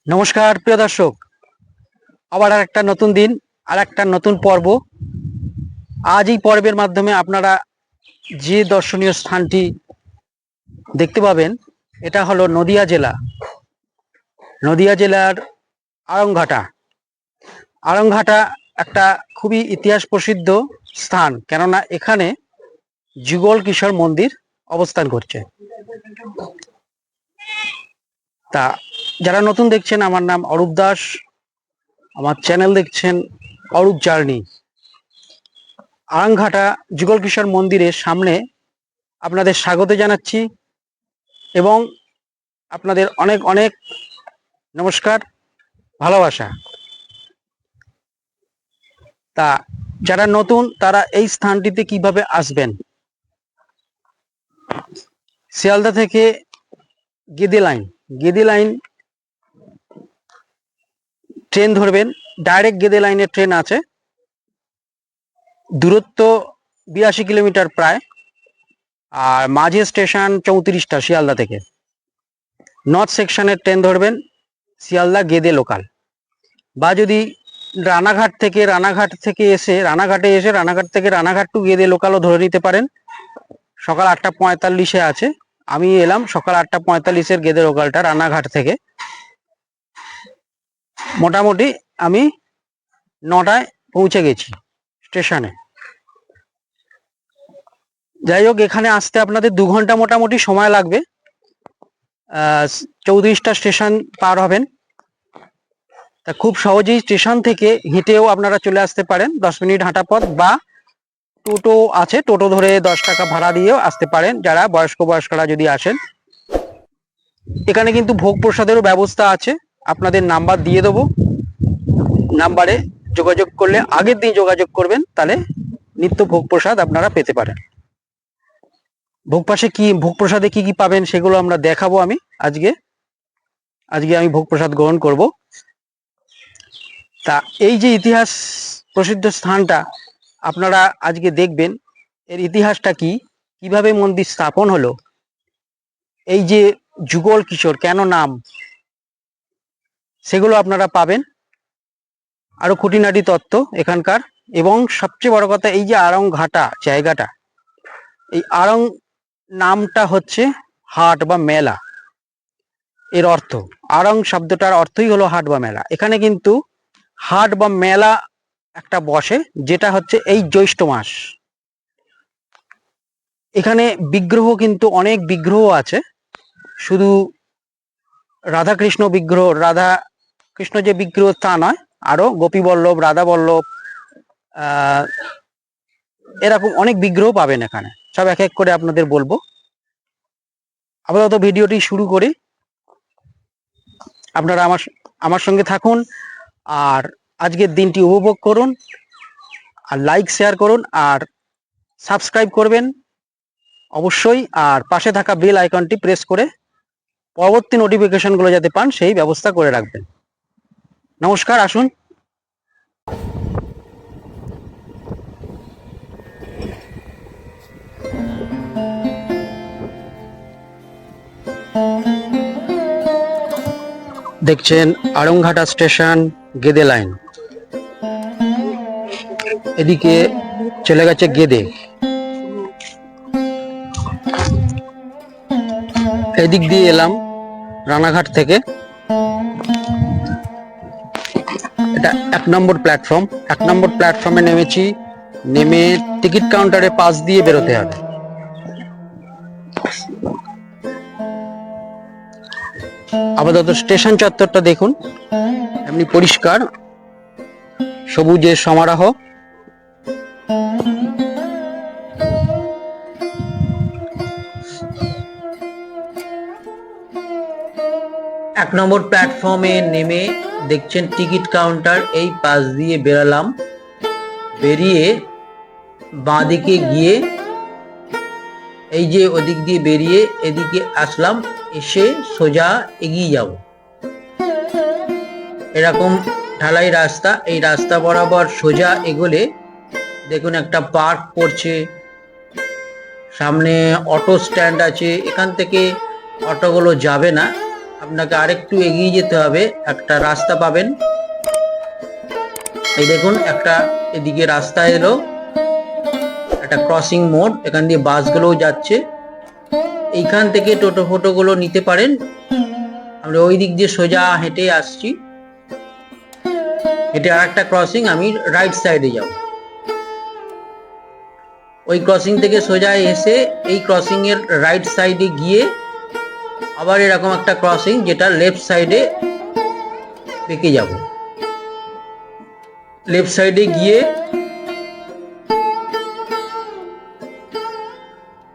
নমস্কার প্রিয় দর্শক, আবার আর একটা নতুন দিন, আর একটা নতুন পর্ব। আজ এই পর্বের মাধ্যমে আপনারা যে দর্শনীয় স্থানটি দেখতে পাবেন, এটা হলো নদিয়া জেলা, নদিয়া জেলার আড়ংঘাটা। আড়ংঘাটা একটা খুবই ইতিহাস প্রসিদ্ধ স্থান, কেননা এখানে যুগল কিশোর মন্দির অবস্থান করছে। তা যারা নতুন দেখছেন, আমার নাম অরূপ দাস, আমার চ্যানেল দেখছেন অরূপ জার্নি। আড়ংঘাটা যুগল কিশোর মন্দিরের সামনে আপনাদের স্বাগত জানাচ্ছি এবং আপনাদের অনেক অনেক নমস্কার, ভালোবাসা। তা যারা নতুন তারা এই স্থানটিতে কিভাবে আসবেন, শিয়ালদা থেকে গেদে লাইন ট্রেন ধরবেন। ডাইরেক্ট গেদে লাইনের ট্রেন আছে, দূরত্ব 82 কিলোমিটার প্রায়, আর মাঝে স্টেশন 34টা শিয়ালদা থেকে। নর্থ সেকশনের ট্রেন ধরবেন, শিয়ালদা গেদে লোকাল। বা যদি রানাঘাট থেকে এসে রানাঘাট টু গেদে লোকালও ধরে নিতে পারেন। সকাল 8:45 আছে, আমি এলাম সকাল 8:45 গেদে লোকালটা রানাঘাট থেকে। মোটামুটি আমি 9টায় পৌঁছে গেছি স্টেশনে। যাই হোক, এখানে আসতে আপনাদের 2 ঘন্টা মোটামুটি সময় লাগবে। 34টা স্টেশন পার হবেন। তা খুব সহজেই স্টেশন থেকে হেঁটেও আপনারা চলে আসতে পারেন, 10 মিনিট হাঁটা পথ। বা টোটো আছে, টোটো ধরে 10 টাকা ভাড়া দিয়েও আসতে পারেন যারা বয়স্করা যদি আসেন। এখানে কিন্তু ভোগ প্রসাদেরও ব্যবস্থা আছে, আপনাদের নাম্বার দিয়ে দেবো। নাম্বারে যোগাযোগ করলে, আগের দিন যোগাযোগ করবেন, তাহলে নিত্য ভোগ প্রসাদ আপনারা পেতে পারেন। ভোগ প্রসাদে কি কি পাবেন সেগুলো আমরা দেখাবো। আমি আজকে আমি ভোগ প্রসাদ গ্রহণ করব। তা এই যে ইতিহাস প্রসিদ্ধ স্থানটা আপনারা আজকে দেখবেন, এর ইতিহাসটা কি, কিভাবে মন্দির স্থাপন হলো, এই যে যুগল কিশোর কেন নাম, সেগুলো আপনারা পাবেন। আরো খুঁটিনাটি তত্ত্ব এখানকার। এবং সবচেয়ে বড় কথা, এই যে আড়ংঘাটা জায়গাটা, এই আড়ং নামটা হচ্ছে হাট বা মেলা। এর অর্থ, আড়ং শব্দটার অর্থই হলো হাট বা মেলা। এখানে কিন্তু হাট বা মেলা একটা বসে, যেটা হচ্ছে এই জ্যৈষ্ঠ মাস। এখানে বিগ্রহ কিন্তু অনেক বিগ্রহ আছে, শুধু রাধা কৃষ্ণ যে বিগ্রহ তা নয়, আরো গোপী বল্লভ, রাধা বল্লভ, এরকম অনেক বিগ্রহ পাবেন এখানে। সব এক এক করে আপনাদের বলবো। আপাতত ভিডিওটি শুরু করি, আপনারা আমার সঙ্গে থাকুন আর আজকের দিনটি উপভোগ করুন। আর লাইক শেয়ার করুন আর সাবস্ক্রাইব করবেন অবশ্যই। আর পাশে থাকা বেল আইকনটি প্রেস করে পরবর্তী নোটিফিকেশনগুলো যাতে পান সেই ব্যবস্থা করে রাখবেন। নমস্কার, আসুন। দেখছেন আড়ংঘাটা স্টেশন, গেদে লাইন। এদিকে চলে গেছে গেদে, এদিক দিয়ে এলাম রানাঘাট থেকে। এটা 1 নম্বর প্ল্যাটফর্ম। 1 নম্বর প্ল্যাটফর্মে নেমেছি, নেমে টিকিট কাউন্টারে পাস দিয়ে বেরোতে হবে। আপাতত স্টেশন চত্বরটা দেখুন, এমনি পরিষ্কার, সবুজের সমারোহ। 1 নম্বর প্ল্যাটফর্মে নেমে দেখছেন টিকিট কাউন্টার, এই পাশ দিয়ে বেরালাম। বেরিয়ে বাঁদিকে গিয়ে, এই যে ওদিক দিয়ে বেরিয়ে এদিকে আসলাম, এসে সোজা এগিয়ে যাব। এরকম ঢালাই রাস্তা, এই রাস্তা বরাবর সোজা এগোলে দেখুন একটা পার্ক পড়ছে, সামনে অটো স্ট্যান্ড আছে। এখান থেকে অটোগুলো যাবে না, আপনাকে আরেকটু এগিয়ে যেতে হবে, একটা রাস্তা পাবেন। এই দেখুন একটা এদিকে রাস্তা এলো, একটা ক্রসিং মোড়, এখান দিয়ে বাসগুলোও যাচ্ছে। এইখান থেকে টোটো ফোটো গুলো নিতে পারেন। আমরা ওই দিক দিয়ে সোজা হেঁটে আসছি, হেঁটে আর একটা ক্রসিং, আমি রাইট সাইডে যাব। ওই ক্রসিং থেকে সোজা এসে এই ক্রসিং এর রাইট সাইডে গিয়ে আবার এরকম একটা ক্রসিং, যেটা লেফট সাইডে বেঁকে যাব। লেফট সাইডে গিয়ে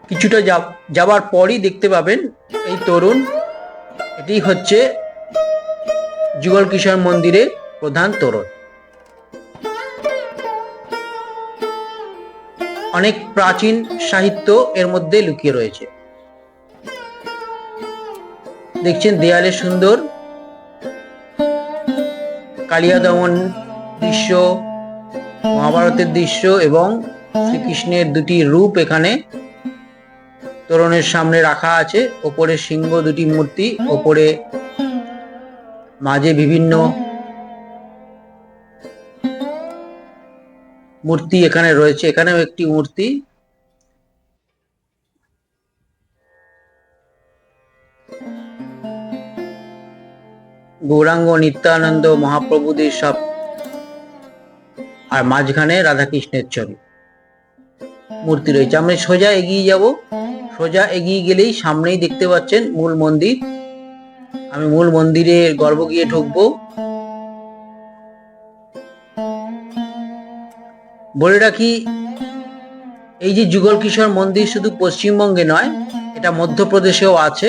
কিছুটা যাবার পরই দেখতে পাবেন এই তরুণ, এটি হচ্ছে যুগল কিশোর মন্দিরের প্রধান তোরণ। অনেক প্রাচীন সাহিত্য এর মধ্যে লুকিয়ে রয়েছে। দেখছেন দেয়ালে সুন্দর কালিয়া দমন দৃশ্য, মহাভারতের দৃশ্য এবং শ্রীকৃষ্ণের দুটি রূপ এখানে তোরণের সামনে রাখা আছে। ওপরে সিংহ দুটি মূর্তি, ওপরে মাঝে বিভিন্ন মূর্তি এখানে রয়েছে। এখানেও একটি মূর্তি। গৌরাঙ্গ নিত্যানন্দ মহাপ্রভুদের সব, আর মাঝখানে রাধাকৃষ্ণের ছবি মূর্তি রয়েছে। আমরা সোজা এগিয়ে যাব, সোজা এগিয়ে গেলেই সামনেই দেখতে পাচ্ছেন মূল মন্দির। আমি মূল মন্দিরের গর্ভগৃহে ঢুকবো। বলে রাখি, এই যে যুগল কিশোর মন্দির শুধু পশ্চিমবঙ্গে নয়, এটা মধ্যপ্রদেশেও আছে।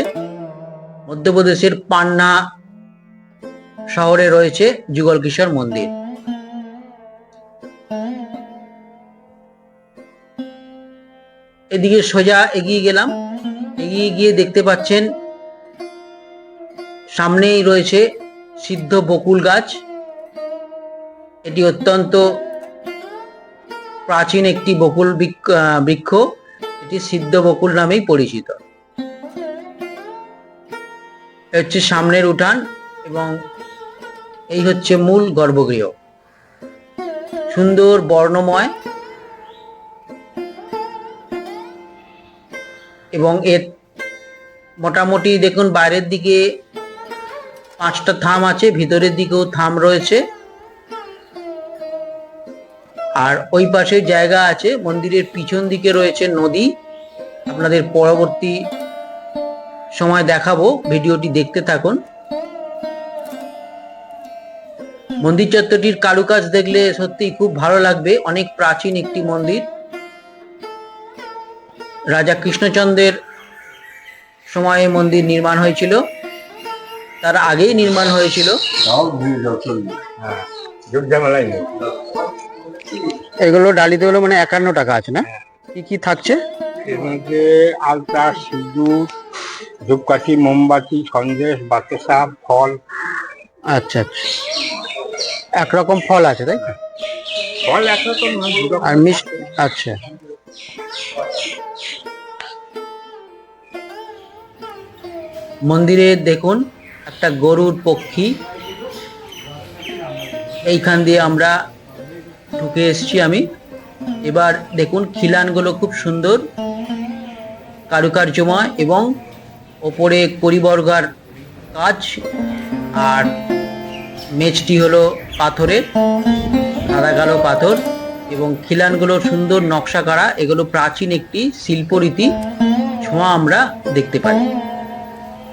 মধ্যপ্রদেশের পান্না শহরে রয়েছে যুগল কিশোর মন্দির। এদিকে সোজা এগিয়ে গেলাম, এগিয়ে গিয়ে দেখতে পাচ্ছেন সামনেই রয়েছে সিদ্ধ বকুল গাছ। এটি অত্যন্ত প্রাচীন একটি বকুল বৃক্ষ, এটি সিদ্ধ বকুল নামেই পরিচিত। হচ্ছে সামনের উঠান এবং এই হচ্ছে মূল গর্ভগৃহ, সুন্দর বর্ণময় এবং এর মোটামুটি দেখুন বাইরের দিকে 5টা থাম আছে, ভিতরের দিকেও থাম রয়েছে, আর ওই পাশে জায়গা আছে। মন্দিরের পিছন দিকে রয়েছে নদী। আপনাদের পরবর্তী সময় দেখাবো, ভিডিওটি দেখতে থাকুন। মন্দির চত্বরটির কারুকাজ দেখলে সত্যি খুব ভালো লাগবে। অনেক প্রাচীন একটি মন্দির, রাজা কৃষ্ণচন্দ্রের সময়ে মন্দির নির্মাণ হয়েছিল, তার আগেই নির্মাণ হয়েছিল। এগুলো ডালিতে হলো মানে 51 টাকা আছে না? কি কি থাকছে এর মধ্যে? আলতা, সিঁদুর, ধূপকাঠি, মোমবাতি, সন্দেশ, বাতাসা, ফল। আচ্ছা আচ্ছা, একরকম ফল আছে তাই? ফল একরকম আর মিষ্টি। আচ্ছা, মন্দিরে দেখুন একটা গরুর পক্ষী, এইখান দিয়ে আমরা ঢুকে এসছি আমি। এবার দেখুন খিলানগুলো খুব সুন্দর কারুকার্যময় এবং ওপরে করিবর্গার কাজ, আর মেঝটি হলো পাথরের, সাদা কালো পাথর, এবং খিলানগুলো সুন্দর নকশা করা। এগুলো প্রাচীন একটি শিল্পরীতি ছোঁয়া আমরা দেখতে পাই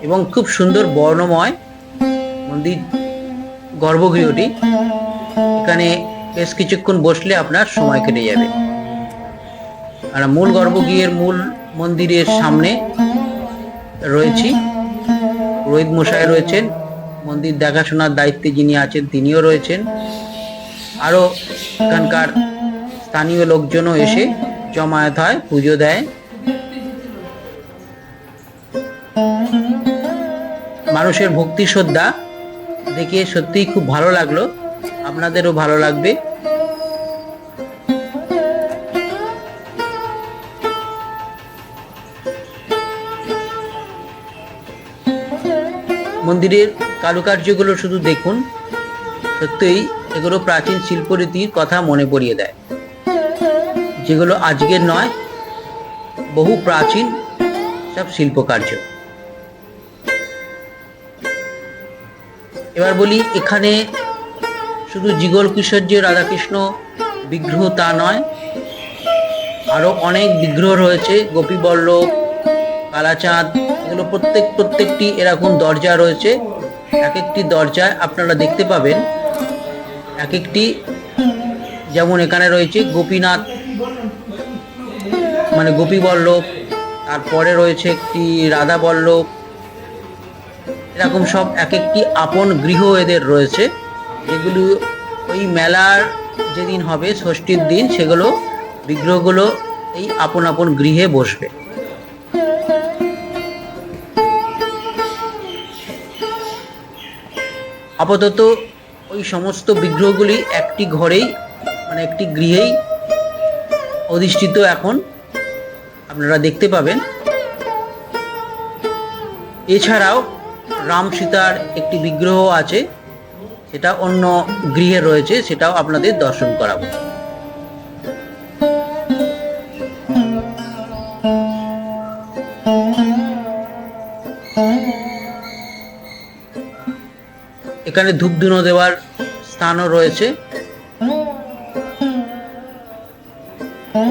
এবং খুব সুন্দর বর্ণময় মন্দির গর্ভগৃহটি। এখানে বেশ কিছুক্ষণ বসলে আপনার সময় কেটে যাবে। আর মূল গর্ভগৃহের মূল মন্দিরের সামনে রয়েছি, পুরোহিত মশাই রয়েছেন, মন্দির দেখাশোনার দায়িত্বে যিনি আছেন তিনিও রয়েছেন। আরও এখানকার স্থানীয় লোকজনও এসে জমায়েত হয়, পুজো দেয়। মানুষের ভক্তি শ্রদ্ধা দেখে সত্যিই খুব ভালো লাগলো, আপনাদেরও ভালো লাগবে। মন্দিরের কারুকার্যগুলো শুধু দেখুন, সত্যিই এগুলো প্রাচীন শিল্পরীতির কথা মনে পড়িয়ে দেয়, যেগুলো আজকের নয়, বহু প্রাচীন সব শিল্পকার্য। এবার বলি, এখানে শুধু যুগল কিশোর যে রাধাকৃষ্ণ বিগ্রহ তা নয়, আরো অনেক বিগ্রহ রয়েছে, গোপীবল্লভ, কালাচাঁদ, এগুলো প্রত্যেকটি এরকম দরজা রয়েছে। এক একটি দরজায় আপনারা দেখতে পাবেন এক একটি, যেমন এখানে রয়েছে গোপীনাথ মানে গোপীবল্লভ, তারপরে রয়েছে একটি রাধা বল্লভ, এরকম সব এক একটি আপন গৃহ এদের রয়েছে, যেগুলো ওই মেলার যেদিন হবে ষষ্ঠীর দিন, সেগুলো বিগ্রহগুলো এই আপন আপন গৃহে বসবে। আপাতত ওই সমস্ত বিগ্রহগুলি একটি ঘরেই মানে একটি গৃহেই অধিষ্ঠিত এখন আপনারা দেখতে পাবেন। এছাড়াও রাম সীতার একটি বিগ্রহ আছে, সেটা অন্য গৃহে রয়েছে, সেটাও আপনাদের দর্শন করাবো। এখানে ধূপধুনো দেওয়ার স্থানও রয়েছে।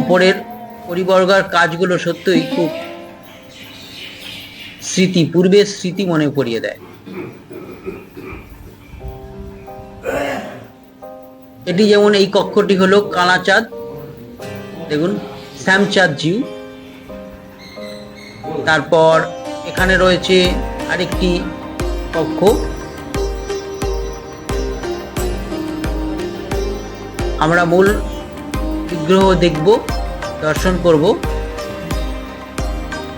উপরের পরিবর্গার কাজগুলো সত্যিই খুব স্মৃতি, পূর্বের স্মৃতি মনে পড়িয়ে দেয়। এটি যেমন এই কক্ষটি হলো কালাচাঁদ, দেখুন শ্যামচাঁদ জিউ। তারপর এখানে রয়েছে আরেকটি কক্ষ, আমরা মূল বিগ্রহ দেখব, দর্শন করব,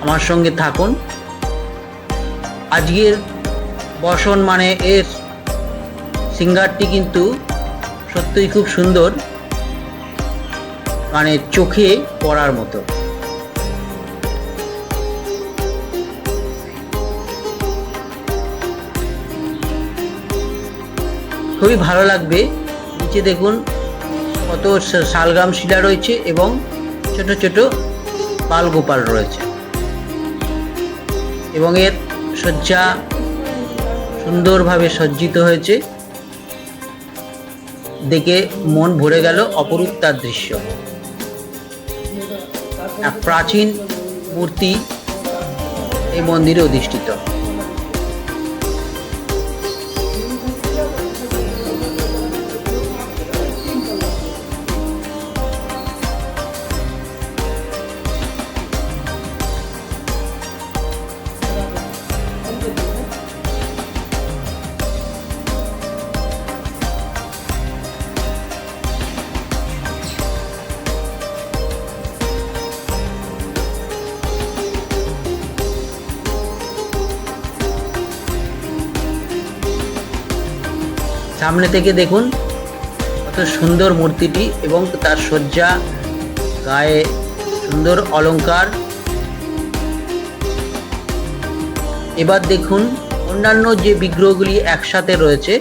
আমার সঙ্গে থাকুন। আজকের বসন মানে এর সিঙ্গারটি কিন্তু সত্যিই খুব সুন্দর, মানে চোখে পড়ার মতো। খুবই ভালো লাগবে। নিচে দেখুন কত শালগ্রাম শিলা রয়েছে এবং ছোট ছোট বালগোপাল রয়েছে, এবং এর সজ্জা সুন্দরভাবে সজ্জিত হয়েছে, দেখে মন ভরে গেল। অপরূপ তার দৃশ্য, এক প্রাচীন মূর্তি এই মন্দিরে অধিষ্ঠিত। সামনে থেকে দেখুন কত সুন্দর মূর্তিটি এবং তার সজ্জা, গায়ে সুন্দর অলংকার। এবার দেখুন অন্যান্য যে বিগ্রহগুলি একসাথে রয়েছে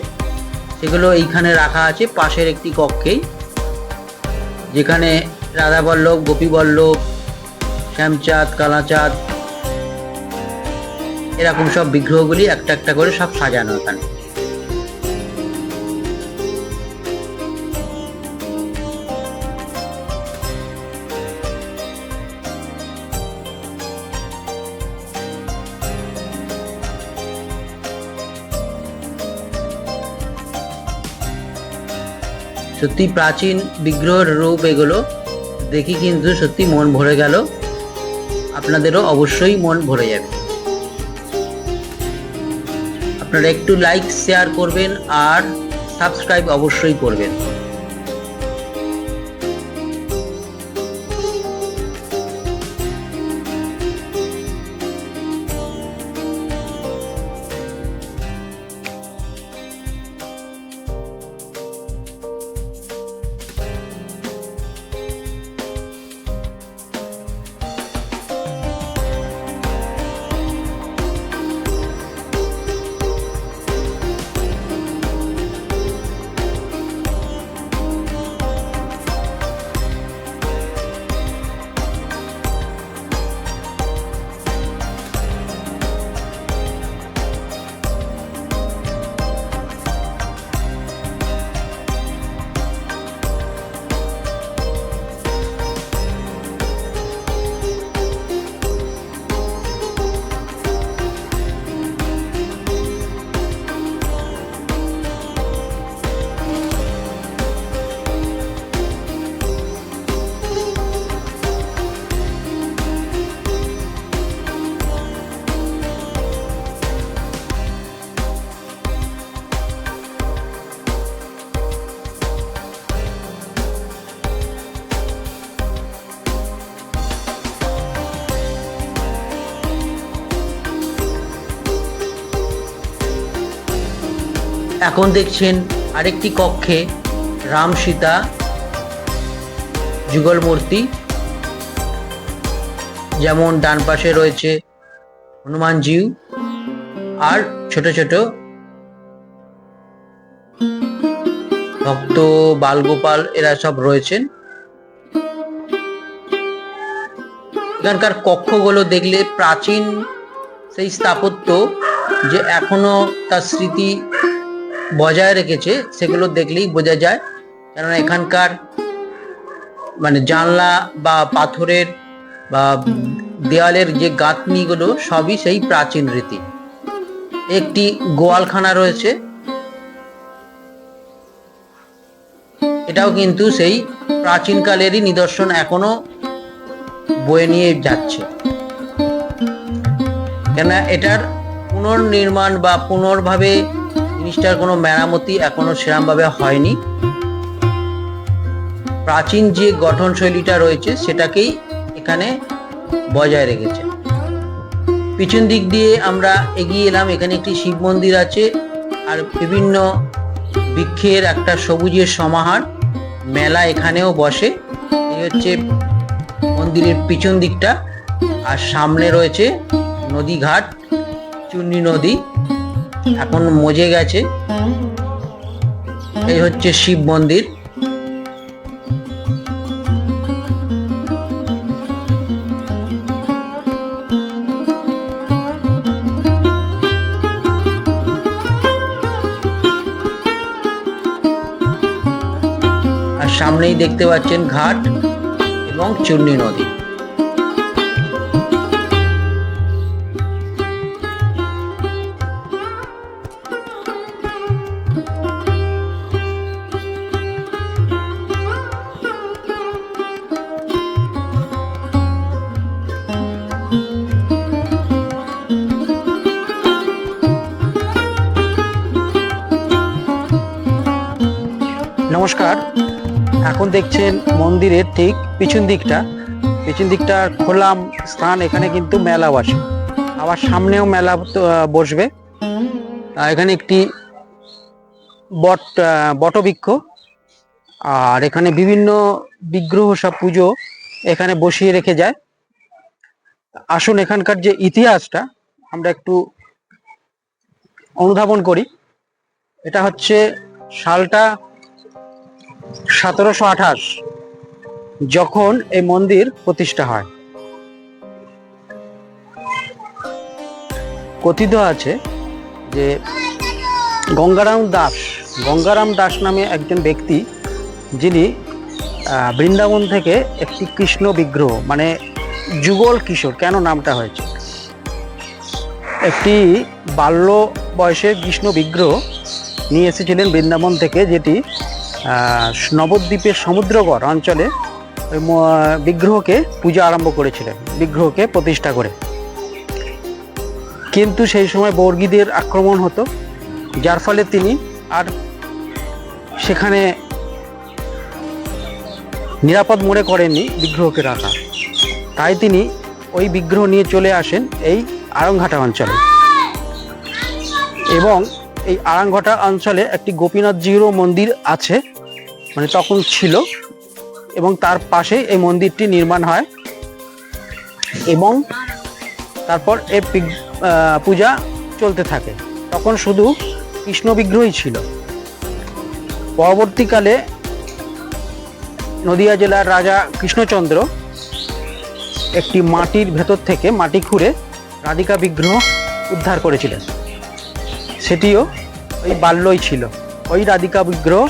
সেগুলো এইখানে রাখা আছে পাশের একটি কক্ষেই, যেখানে রাধাবল্লভ, গোপীবল্লভ, শ্যামচাঁদ, কালাচাঁদ, এরকম সব বিগ্রহগুলি একটা একটা করে সব সাজানো এখানে। সত্যি প্রাচীন বিগ্রহের রূপ এগুলো দেখি কিন্তু সত্যি মন ভরে গেল, আপনাদেরও অবশ্যই মন ভরে যাবে। আপনারা একটু লাইক শেয়ার করবেন আর সাবস্ক্রাইব অবশ্যই করবেন। এখন দেখছেন আরেকটি কক্ষে রাম সীতা যুগল মূর্তি, যেমন ডান পাশে রয়েছে হনুমানজিউ আর ছোট ছোট ভক্ত বালগোপাল এরা সব রয়েছেন। এখানকার কক্ষগুলো দেখলে প্রাচীন সেই স্থাপত্য যে এখনো তার স্মৃতি বজায় রেখেছে সেগুলো দেখলেই বোঝা যায়, কেননা এখানকার মানে জানলা বা পাথরের বা দেওয়ালের যে গাঁথনিগুলো সবই সেই প্রাচীন রীতি। একটি গোয়ালখানা রয়েছে, এটাও কিন্তু সেই প্রাচীনকালেরই নিদর্শন এখনো বয়ে নিয়ে যাচ্ছে, কেননা এটার পুনর্নির্মাণ বা পুনর্ভাবে জিনিসটার কোনো মেরামতি এখনো সেরকমভাবে হয়নি। প্রাচীন যে গঠন শৈলীটা রয়েছে সেটাকেই এখানে বজায় রেখেছে। পিছন দিক দিয়ে আমরা এগিয়ে এলাম, এখানে একটি শিব মন্দির আছে আর বিভিন্ন বৃক্ষের একটা সবুজের সমাহার। মেলা এখানেও বসে। এই হচ্ছে মন্দিরের পিছন দিকটা, আর সামনে রয়েছে নদী ঘাট, চূর্ণী নদী, এখন মজে গেছে। এই হচ্ছে শিব মন্দির। আর সামনেই দেখতে পাচ্ছেন ঘাট এবং চূর্ণী নদী। নমস্কার, এখন দেখছেন মন্দিরের ঠিক পিছন দিকটা খোলা স্থান। এখানে কিন্তু মেলা বসে, আবার সামনেও মেলা বসবে। এখানে একটি বটবৃক্ষ, আর এখানে বিভিন্ন বিগ্রহ সব পুজো এখানে বসিয়ে রেখে যায়। আসুন এখানকার যে ইতিহাসটা আমরা একটু অনুধাবন করি। এটা হচ্ছে সালটা 1728, যখন এই মন্দির প্রতিষ্ঠা হয়। কথিত আছে যে গঙ্গারাম দাস নামে একজন ব্যক্তি, যিনি বৃন্দাবন থেকে একটি কৃষ্ণ বিগ্রহ, মানে যুগল কিশোর কেন নামটা হয়েছে, একটি বাল্য বয়সের কৃষ্ণ বিগ্রহ নিয়ে এসেছিলেন বৃন্দাবন থেকে, যেটি নবদ্বীপের সমুদ্রগড় অঞ্চলে ওই বিগ্রহকে পূজা আরম্ভ করেছিলেন, বিগ্রহকে প্রতিষ্ঠা করে। কিন্তু সেই সময় বর্গীদের আক্রমণ হতো, যার ফলে তিনি আর সেখানে নিরাপদ মনে করেননি বিগ্রহকে রাখা। তাই তিনি ওই বিগ্রহ নিয়ে চলে আসেন এই আড়ংঘাটা অঞ্চলে, এবং এই আড়ংঘাটা অঞ্চলে একটি গোপীনাথজিরও মন্দির আছে, মানে তখন ছিল, এবং তার পাশে এই মন্দিরটি নির্মাণ হয়। এবং তারপর এই পূজা চলতে থাকে। তখন শুধু কৃষ্ণ বিগ্রহই ছিল। পরবর্তীকালে নদিয়া জেলার রাজা কৃষ্ণচন্দ্র একটি মাটির ভেতর থেকে মাটি খুঁড়ে রাধিকা বিগ্রহ উদ্ধার করেছিলেন। সেটিও ওই বাল্যই ছিল। ওই রাধিকা বিগ্রহ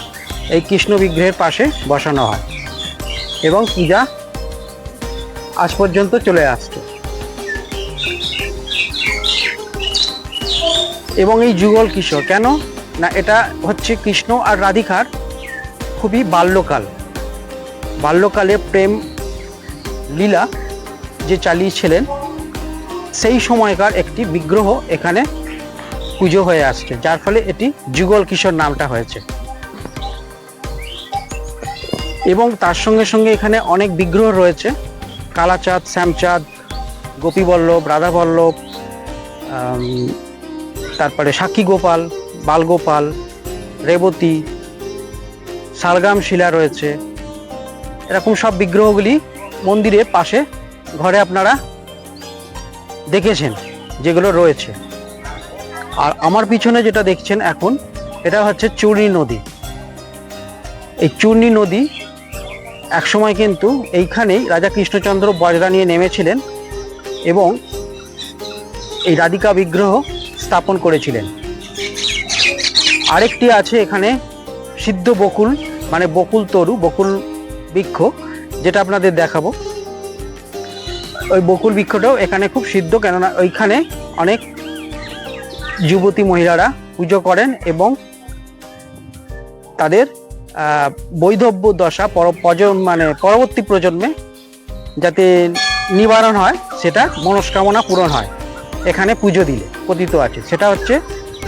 এই কৃষ্ণ বিগ্রহের পাশে বসানো হয়, এবং পূজা আজ পর্যন্ত চলে আসছে। এবং এই যুগল কিশোর কেন না, এটা হচ্ছে কৃষ্ণ আর রাধিকার খুবই বাল্যকালে প্রেম লীলা যে চালিয়েছিলেন, সেই সময়কার একটি বিগ্রহ এখানে পুজো হয়ে আসছে, যার ফলে এটি যুগল কিশোর নামটা হয়েছে। এবং তার সঙ্গে সঙ্গে এখানে অনেক বিগ্রহ রয়েছে, কালাচাঁদ, শ্যামচাঁদ, গোপীবল্লভ, রাধাবল্লভ, তারপরে সাক্ষী গোপাল, বালগোপাল, রেবতী, শালগ্রাম শিলা রয়েছে, এরকম সব বিগ্রহগুলি মন্দিরের পাশে ঘরে আপনারা দেখেছেন যেগুলো রয়েছে। আর আমার পিছনে যেটা দেখছেন এখন, এটা হচ্ছে চূর্ণী নদী। এই চূর্ণী নদী একসময় কিন্তু এইখানেই রাজা কৃষ্ণচন্দ্র বজরা নিয়ে নেমেছিলেন এবং এই রাধিকা বিগ্রহ স্থাপন করেছিলেন। আরেকটি আছে এখানে সিদ্ধ বকুল, মানে বকুল তরু, বকুল বৃক্ষ, যেটা আপনাদের দেখাবো। ওই বকুল বৃক্ষটাও এখানে খুব সিদ্ধ, কেননা ওইখানে অনেক যুবতী মহিলারা পুজো করেন এবং তাদের বৈধব্য দশা মানে পরবর্তী প্রজন্মে যাতে নিবারণ হয়, সেটা মনস্কামনা পূরণ হয় এখানে পুজো দিলে কথিত আছে। সেটা হচ্ছে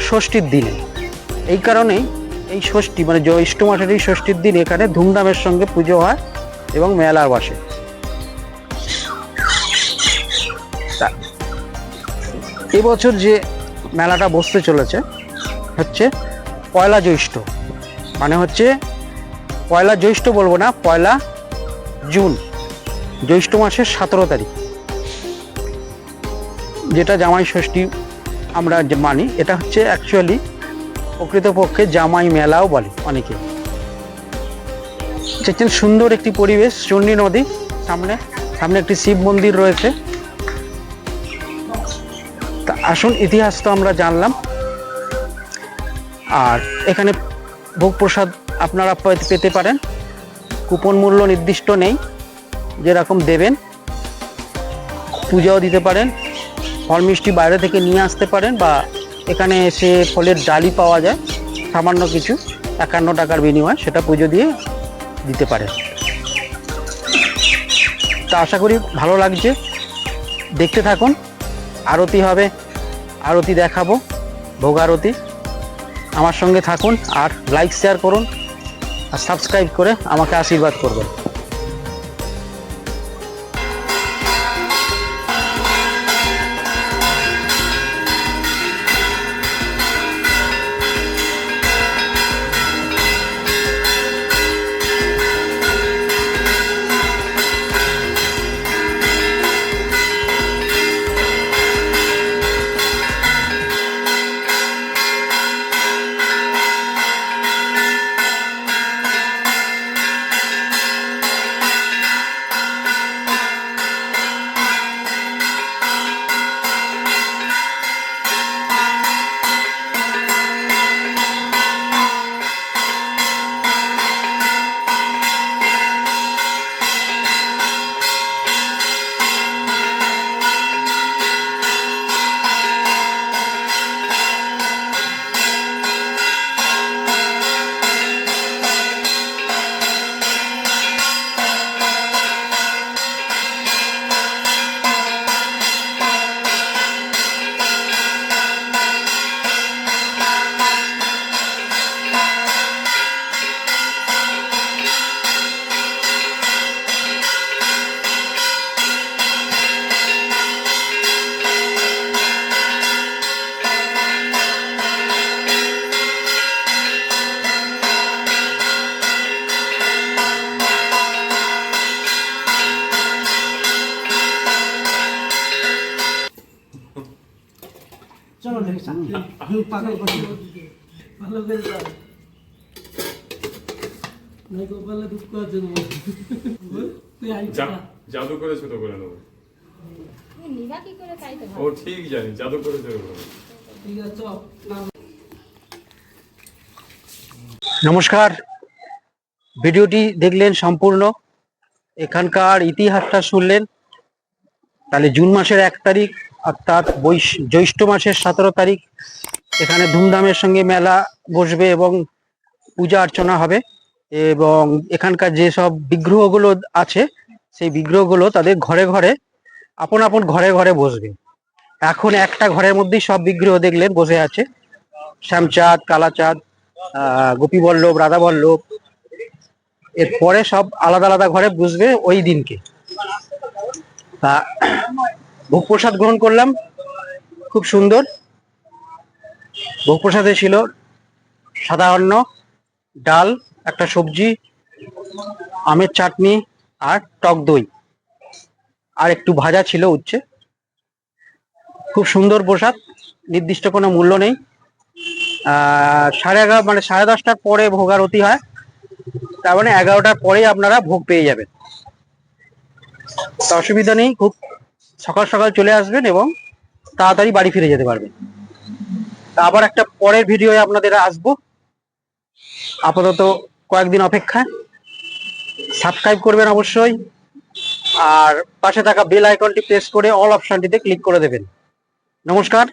ষষ্ঠীর দিনে। এই কারণেই এই ষষ্ঠী মানে জ্যৈষ্ঠ মাসের এই ষষ্ঠীর দিন এখানে ধুমধামের সঙ্গে পুজো হয় এবং মেলা বসে। এবছর যে মেলাটা বসতে চলেছে হচ্ছে পয়লা জ্যৈষ্ঠ, মানে হচ্ছে পয়লা জ্যৈষ্ঠ বলবো না, পয়লা জুন, জ্যৈষ্ঠ মাসের 17 তারিখ, যেটা জামাই ষষ্ঠী আমরা মানি। এটা হচ্ছে অ্যাকচুয়ালি প্রকৃতপক্ষে জামাই মেলাও বলে অনেকে। দেখছেন সুন্দর একটি পরিবেশ, চূর্ণী নদী, সামনে সামনে একটি শিব মন্দির রয়েছে। তা আসুন, ইতিহাস তো আমরা জানলাম। আর এখানে ভোগ প্রসাদ আপনারা পেতে পারেন, কুপন মূল্য নির্দিষ্ট নেই, যেরকম দেবেন। পূজাও দিতে পারেন, ফল মিষ্টি বাইরে থেকে নিয়ে আসতে পারেন, বা এখানে এসে ফলের ডালি পাওয়া যায় সামান্য কিছু 51 টাকার বিনিময়ে, সেটা পুজো দিয়ে দিতে পারেন। তা আশা করি ভালো লাগছে, দেখতে থাকুন। আরতি হবে, আরতি দেখাবো, ভোগ আরতি। আমার সঙ্গে থাকুন আর লাইক শেয়ার করুন আর সাবস্ক্রাইব করে আমাকে আশীর্বাদ করবেন। চলো দেখি আমি পাগল করছি ভালো করে যাও নাই গোপালে দুঃখ আছে তুই আইছা জাদু করে ছোট করে নেবো। নিভা কি করে তাই তো ও ঠিক জানি, জাদু করে ছোট করে নেবো। ঠিক আছে চল না নমস্কার, ভিডিওটি দেখলেন সম্পূর্ণ, এখানকার ইতিহাসটা শুনলেন। তাহলে জুন মাসের 1 তারিখ অর্থাৎ জ্যৈষ্ঠ মাসের 17 তারিখ এখানে ধুমধামের সঙ্গে মেলা বসবে এবং পূজা অর্চনা হবে। এবং এখানকার যেসব বিগ্রহগুলো আছে সেই বিগ্রহগুলো তাদের ঘরে ঘরে আপন আপন ঘরে ঘরে বসবে। এখন একটা ঘরের মধ্যেই সব বিগ্রহ দেখলেন বসে আছে, শ্যামচাঁদ, কালাচাঁদ, গোপীবল্লভ, রাধাবল্লভ। এরপরে সব আলাদা আলাদা ঘরে বসবে ওই দিনকে। তা ভোগ প্রসাদ গ্রহণ করলাম, খুব সুন্দর ভোগ প্রসাদে ছিল সাধারণ ডাল, একটা সবজি, আমের চাটনি আর টক দই, আর একটু ভাজা ছিল উচ্ছে। খুব সুন্দর প্রসাদ, নির্দিষ্ট কোনো মূল্য নেই। 11:30 মানে 10:30টার পরে ভোগ আরতি হয়, তার মানে 11টার পরেই আপনারা ভোগ পেয়ে যাবেন। তা অসুবিধা নেই, খুব সকাল সকাল চলে আসবেন এবং তাড়াতাড়ি বাড়ি ফিরে যেতে পারবেন। তা আবার একটা পরের ভিডিওয়ে আপনাদের আসবো। আপাতত কয়েকদিন অপেক্ষা, সাবস্ক্রাইব করবেন অবশ্যই, আর পাশে থাকা বেল আইকনটি প্রেস করে অল অপশনটিতে ক্লিক করে দেবেন। নমস্কার।